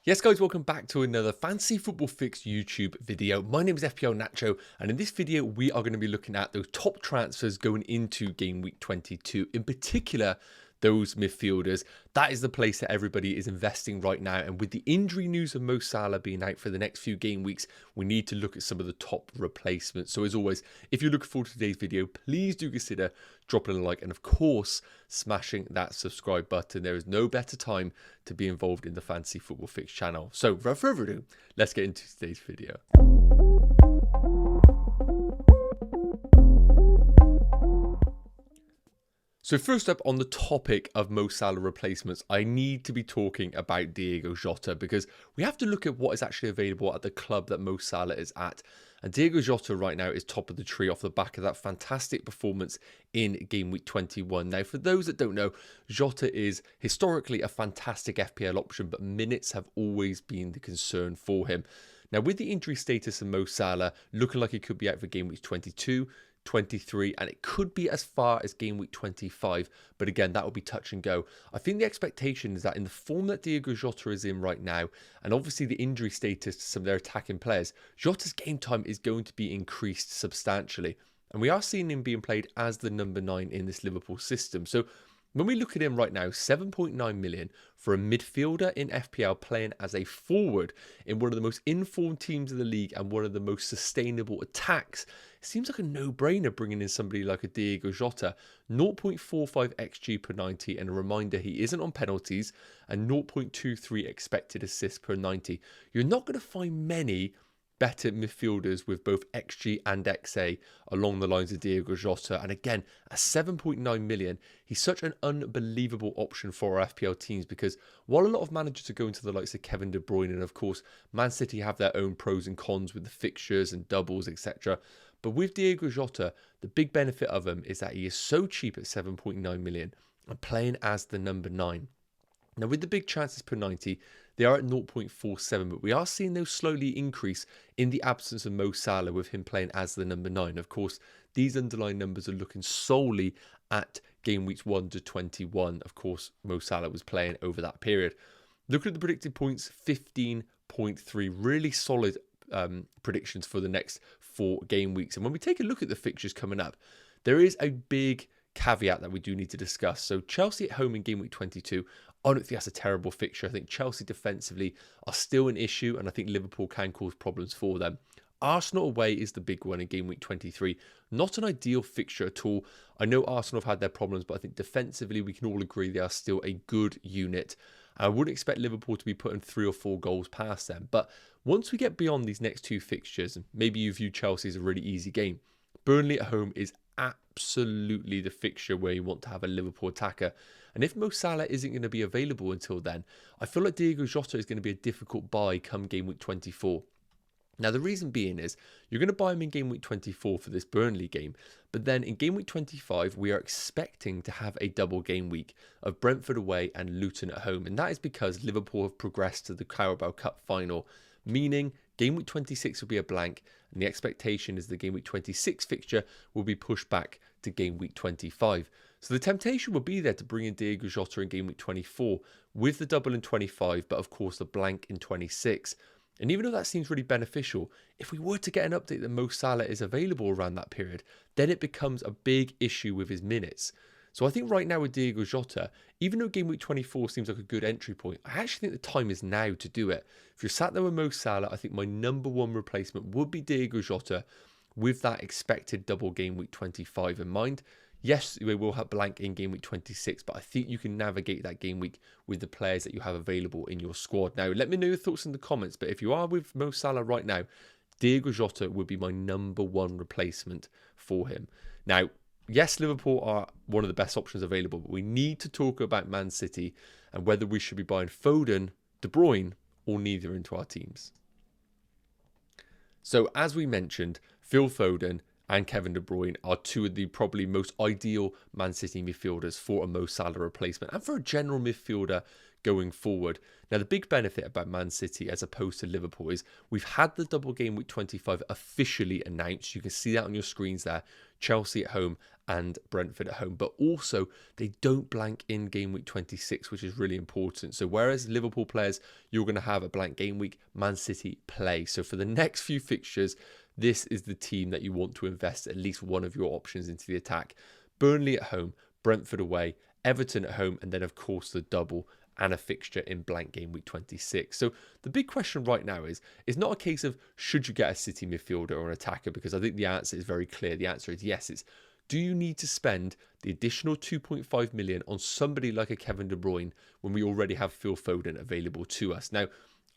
Yes guys, welcome back to another Fantasy Football Fix YouTube video. My name is FPL Nacho, and in this video we are going to be looking at those top transfers going into game week 22. In particular, those midfielders. That is the place that everybody is investing right now, and with the injury news of Mo Salah being out for the next few game weeks, we need to look at some of the top replacements. So as always, if you're looking forward to today's video, please do consider dropping a like and of course smashing that subscribe button. There is no better time to be involved in the Fantasy Football Fix channel. So without further ado, let's get into today's video. So first up, on the topic of Mo Salah replacements, I need to be talking about Diogo Jota, because we have to look at what is actually available at the club that Mo Salah is at. And Diogo Jota right now is top of the tree off the back of that fantastic performance in game week 21. Now, for those that don't know, Jota is historically a fantastic FPL option, but minutes have always been the concern for him. Now, with the injury status of Mo Salah looking like he could be out for game week 22, 23, and it could be as far as game week 25, but again, that will be touch and go. I think the expectation is that in the form that Diogo Jota is in right now, and obviously the injury status to some of their attacking players, Jota's game time is going to be increased substantially, and we are seeing him being played as the number 9 in this Liverpool system. So when we look at him right now, 7.9 million for a midfielder in FPL playing as a forward in one of the most informed teams of the league and one of the most sustainable attacks, it seems like a no-brainer bringing in somebody like a Diogo Jota. 0.45 XG per 90, and a reminder, he isn't on penalties, and 0.23 expected assists per 90. You're not going to find many better midfielders with both XG and XA along the lines of Diogo Jota. And again, at 7.9 million, he's such an unbelievable option for our FPL teams, because while a lot of managers are going to the likes of Kevin De Bruyne, and of course, Man City have their own pros and cons with the fixtures and doubles, etc. But with Diogo Jota, the big benefit of him is that he is so cheap at 7.9 million and playing as the number 9. Now, with the big chances per 90, they are at 0.47, but we are seeing those slowly increase in the absence of Mo Salah with him playing as the number 9. Of course, these underlying numbers are looking solely at game weeks 1 to 21. Of course, Mo Salah was playing over that period. Looking at the predicted points, 15.3, really solid predictions for the next 4 game weeks. And when we take a look at the fixtures coming up, there is a big caveat that we do need to discuss. So Chelsea at home in game week 22, I don't think that's a terrible fixture. I think Chelsea defensively are still an issue, and I think Liverpool can cause problems for them. Arsenal away is the big one in game week 23. Not an ideal fixture at all. I know Arsenal have had their problems, but I think defensively we can all agree they are still a good unit. I wouldn't expect Liverpool to be putting 3 or 4 goals past them. But once we get beyond these next 2 fixtures, and maybe you view Chelsea as a really easy game, Burnley at home is absolutely the fixture where you want to have a Liverpool attacker. And if Mo Salah isn't going to be available until then, I feel like Diogo Jota is going to be a difficult buy come game week 24. Now, the reason being is you're going to buy him in game week 24 for this Burnley game, but then in game week 25, we are expecting to have a double game week of Brentford away and Luton at home. And that is because Liverpool have progressed to the Carabao Cup final, meaning game week 26 will be a blank, and the expectation is the game week 26 fixture will be pushed back to game week 25. So the temptation will be there to bring in Diogo Jota in game week 24 with the double in 25, but of course the blank in 26. And even though that seems really beneficial, if we were to get an update that Mo Salah is available around that period, then it becomes a big issue with his minutes. So I think right now with Diogo Jota, even though game week 24 seems like a good entry point, I actually think the time is now to do it. If you're sat there with Mo Salah, I think my number 1 replacement would be Diogo Jota with that expected double game week 25 in mind. Yes, we will have blank in game week 26, but I think you can navigate that game week with the players that you have available in your squad. Now, let me know your thoughts in the comments, but if you are with Mo Salah right now, Diogo Jota would be my number 1 replacement for him. Now, yes, Liverpool are one of the best options available, but we need to talk about Man City and whether we should be buying Foden, De Bruyne, or neither into our teams. So, as we mentioned, Phil Foden and Kevin De Bruyne are 2 of the probably most ideal Man City midfielders for a Mo Salah replacement and for a general midfielder going forward. Now, the big benefit about Man City as opposed to Liverpool is we've had the double game week 25 officially announced. You can see that on your screens there. Chelsea at home and Brentford at home. But also, they don't blank in game week 26, which is really important. So whereas Liverpool players, you're going to have a blank game week, Man City play. So for the next few fixtures, this is the team that you want to invest at least one of your options into the attack. Burnley at home, Brentford away, Everton at home, and then of course the double and a fixture in blank game week 26. So the big question right now is, it's not a case of should you get a City midfielder or an attacker, because I think the answer is very clear. The answer is yes. It's, do you need to spend the additional 2.5 million on somebody like a Kevin De Bruyne when we already have Phil Foden available to us? Now,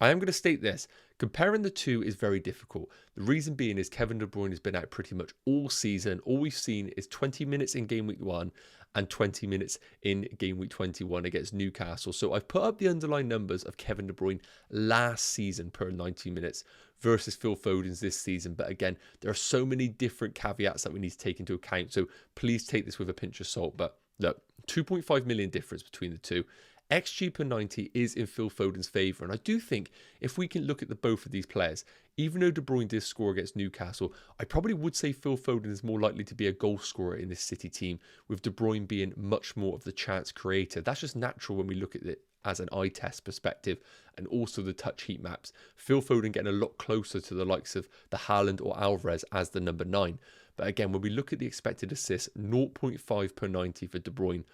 I am going to state this. Comparing the two is very difficult. The reason being is Kevin De Bruyne has been out pretty much all season. All we've seen is 20 minutes in game week 1 and 20 minutes in game week 21 against Newcastle. So I've put up the underlying numbers of Kevin De Bruyne last season per 90 minutes versus Phil Foden's this season. But again, there are so many different caveats that we need to take into account. So please take this with a pinch of salt. But look, 2.5 million difference between the two. XG per 90 is in Phil Foden's favour. And I do think if we can look at the both of these players, even though De Bruyne did score against Newcastle, I probably would say Phil Foden is more likely to be a goal scorer in this City team, with De Bruyne being much more of the chance creator. That's just natural when we look at it as an eye test perspective, and also the touch heat maps. Phil Foden getting a lot closer to the likes of the Haaland or Alvarez as the number 9. But again, when we look at the expected assists, 0.5 per 90 for De Bruyne,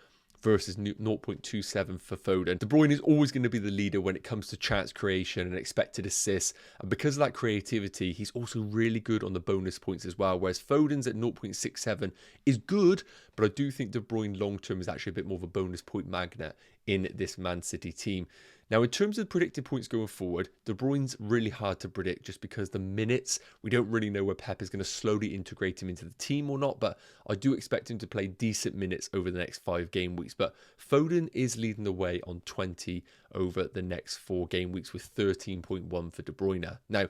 versus 0.27 for Foden. De Bruyne is always going to be the leader when it comes to chance creation and expected assists. And because of that creativity, he's also really good on the bonus points as well. Whereas Foden's at 0.67 is good, but I do think De Bruyne long-term is actually a bit more of a bonus point magnet in this Man City team. Now, in terms of predicted points going forward, De Bruyne's really hard to predict just because the minutes, we don't really know where Pep is going to slowly integrate him into the team or not, but I do expect him to play decent minutes over the next 5 game weeks. But Foden is leading the way on 20 over the next 4 game weeks with 13.1 for De Bruyne. Now,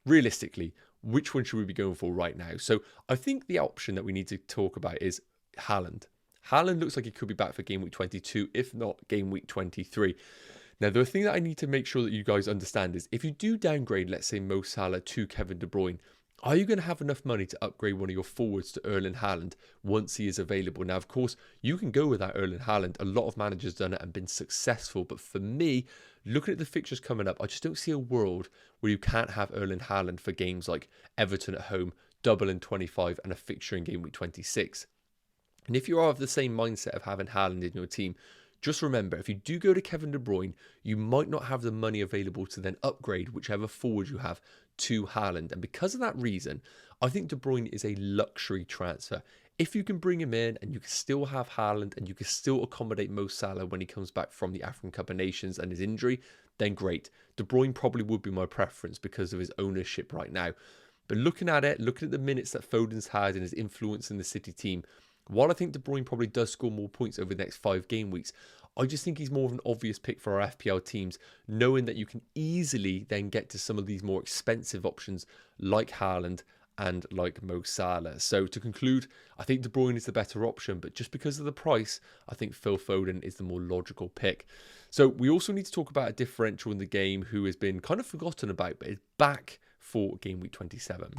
realistically, which one should we be going for right now? So I think the option that we need to talk about is Haaland. Haaland looks like he could be back for game week 22, if not game week 23. Now, the thing that I need to make sure that you guys understand is if you do downgrade, let's say, Mo Salah to Kevin De Bruyne, are you going to have enough money to upgrade one of your forwards to Erling Haaland once he is available? Now, of course, you can go without Erling Haaland. A lot of managers done it and been successful. But for me, looking at the fixtures coming up, I just don't see a world where you can't have Erling Haaland for games like Everton at home, double in 25 and a fixture in game week 26. And if you are of the same mindset of having Haaland in your team, just remember, if you do go to Kevin De Bruyne, you might not have the money available to then upgrade whichever forward you have to Haaland. And because of that reason, I think De Bruyne is a luxury transfer. If you can bring him in and you can still have Haaland and you can still accommodate Mo Salah when he comes back from the African Cup of Nations and his injury, then great. De Bruyne probably would be my preference because of his ownership right now. But looking at it, looking at the minutes that Foden's had and his influence in the City team, while I think De Bruyne probably does score more points over the next 5 game weeks, I just think he's more of an obvious pick for our FPL teams, knowing that you can easily then get to some of these more expensive options like Haaland and like Mo Salah. So to conclude, I think De Bruyne is the better option, but just because of the price, I think Phil Foden is the more logical pick. So we also need to talk about a differential in the game who has been kind of forgotten about, but is back for game week 27.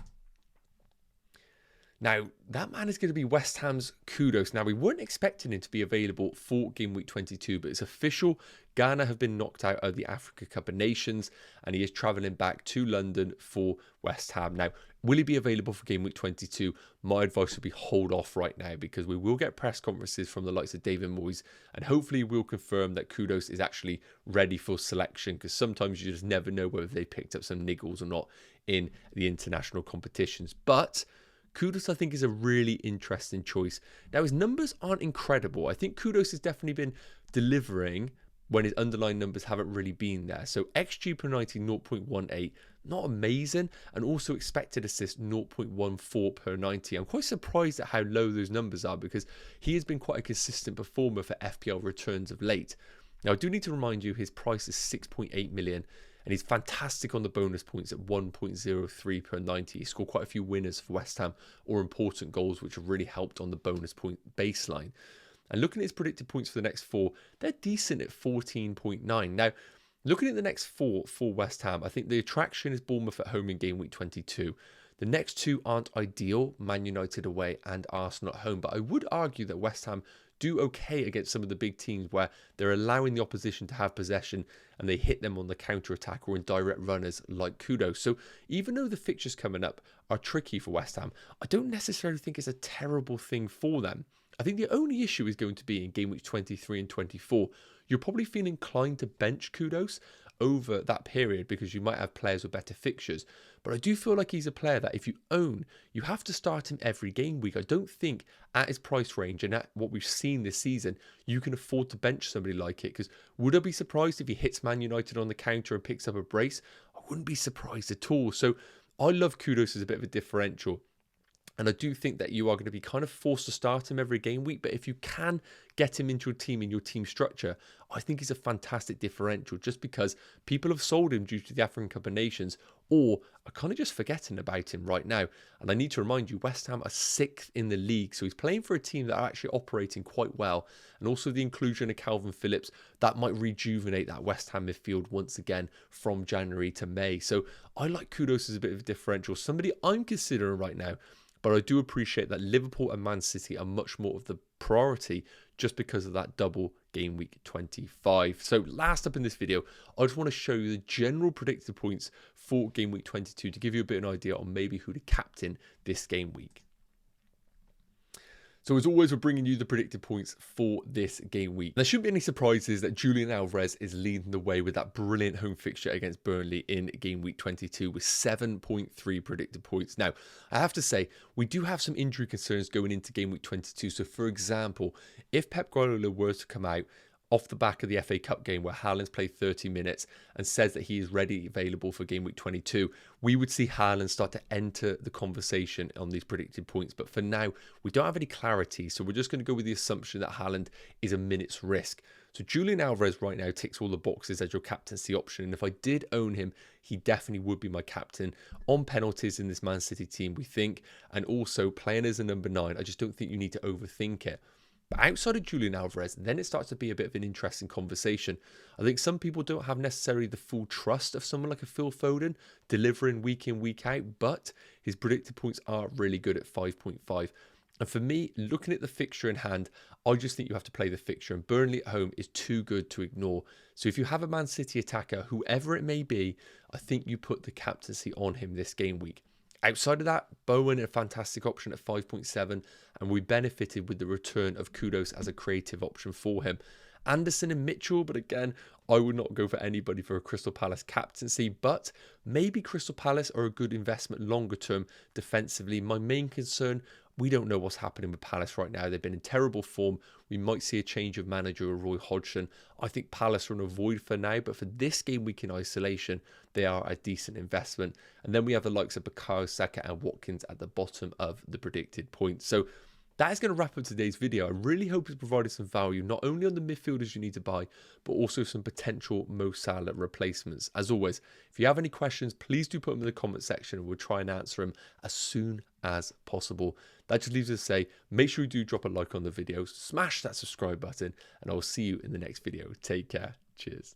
Now, that man is going to be West Ham's Kudus. Now, we weren't expecting him to be available for game week 22, but it's official. Ghana have been knocked out of the Africa Cup of Nations, and he is travelling back to London for West Ham. Now, will he be available for game week 22? My advice would be hold off right now, because we will get press conferences from the likes of David Moyes, and hopefully we'll confirm that Kudus is actually ready for selection, because sometimes you just never know whether they picked up some niggles or not in the international competitions. But Kudus, I think, is a really interesting choice. Now, his numbers aren't incredible. I think Kudus has definitely been delivering when his underlying numbers haven't really been there. So XG per 90, 0.18, not amazing. And also expected assist, 0.14 per 90. I'm quite surprised at how low those numbers are, because he has been quite a consistent performer for FPL returns of late. Now, I do need to remind you, his price is 6.8 million. And he's fantastic on the bonus points at 1.03 per 90. He scored quite a few winners for West Ham or important goals, which have really helped on the bonus point baseline. And looking at his predicted points for the next 4, they're decent at 14.9. Now, looking at the next 4 for West Ham, I think the attraction is Bournemouth at home in game week 22. The next two aren't ideal, Man United away and Arsenal at home, but I would argue that West Ham do okay against some of the big teams where they're allowing the opposition to have possession and they hit them on the counter-attack or in direct runners like Kudus. So even though the fixtures coming up are tricky for West Ham, I don't necessarily think it's a terrible thing for them. I think the only issue is going to be in game week 23 and 24. You're probably feeling inclined to bench Kudus over that period because you might have players with better fixtures. But I do feel like he's a player that if you own, you have to start him every game week. I don't think at his price range and at what we've seen this season, you can afford to bench somebody like it. Because would I be surprised if he hits Man United on the counter and picks up a brace? I wouldn't be surprised at all. So I love Kudus as a bit of a differential. And I do think that you are going to be kind of forced to start him every game week. But if you can get him into a team in your team structure, I think he's a fantastic differential just because people have sold him due to the African Cup of Nations or are kind of just forgetting about him right now. And I need to remind you, West Ham are 6th in the league. So he's playing for a team that are actually operating quite well. And also the inclusion of Calvin Phillips, that might rejuvenate that West Ham midfield once again from January to May. So I like Kudus as a bit of a differential. Somebody I'm considering right now. But I do appreciate that Liverpool and Man City are much more of the priority just because of that double game week 25. So last up in this video, I just want to show you the general predicted points for game week 22 to give you a bit of an idea on maybe who to captain this game week. So as always, we're bringing you the predicted points for this game week. There shouldn't be any surprises that Julian Alvarez is leading the way with that brilliant home fixture against Burnley in game week 22 with 7.3 predicted points. Now, I have to say, we do have some injury concerns going into game week 22. So for example, if Pep Guardiola were to come out off the back of the FA Cup game where Haaland's played 30 minutes and says that he is ready, available for game week 22, we would see Haaland start to enter the conversation on these predicted points. But for now, we don't have any clarity, so we're just going to go with the assumption that Haaland is a minute's risk. So Julian Alvarez right now ticks all the boxes as your captaincy option. And if I did own him, he definitely would be my captain on penalties in this Man City team, we think. And also playing as a number 9, I just don't think you need to overthink it. But outside of Julian Alvarez, then it starts to be a bit of an interesting conversation. I think some people don't have necessarily the full trust of someone like a Phil Foden delivering week in, week out, but his predicted points are really good at 5.5. And for me, looking at the fixture in hand, I just think you have to play the fixture. And Burnley at home is too good to ignore. So if you have a Man City attacker, whoever it may be, I think you put the captaincy on him this game week. Outside of that, Bowen, a fantastic option at 5.7, and we benefited with the return of Kudus as a creative option for him. Anderson and Mitchell, but again, I would not go for anybody for a Crystal Palace captaincy, but maybe Crystal Palace are a good investment longer term defensively. My main concern, we don't know what's happening with Palace right now. They've been in terrible form. We might see a change of manager with Roy Hodgson. I think Palace are on a void for now, but for this game week in isolation, they are a decent investment. And then we have the likes of Bukayo Saka and Watkins at the bottom of the predicted points. So that is going to wrap up today's video. I really hope it's provided some value, not only on the midfielders you need to buy, but also some potential Mo Salah replacements. As always, if you have any questions, please do put them in the comment section and we'll try and answer them as soon as possible. That just leaves us to say, make sure you do drop a like on the video, smash that subscribe button, and I'll see you in the next video. Take care. Cheers.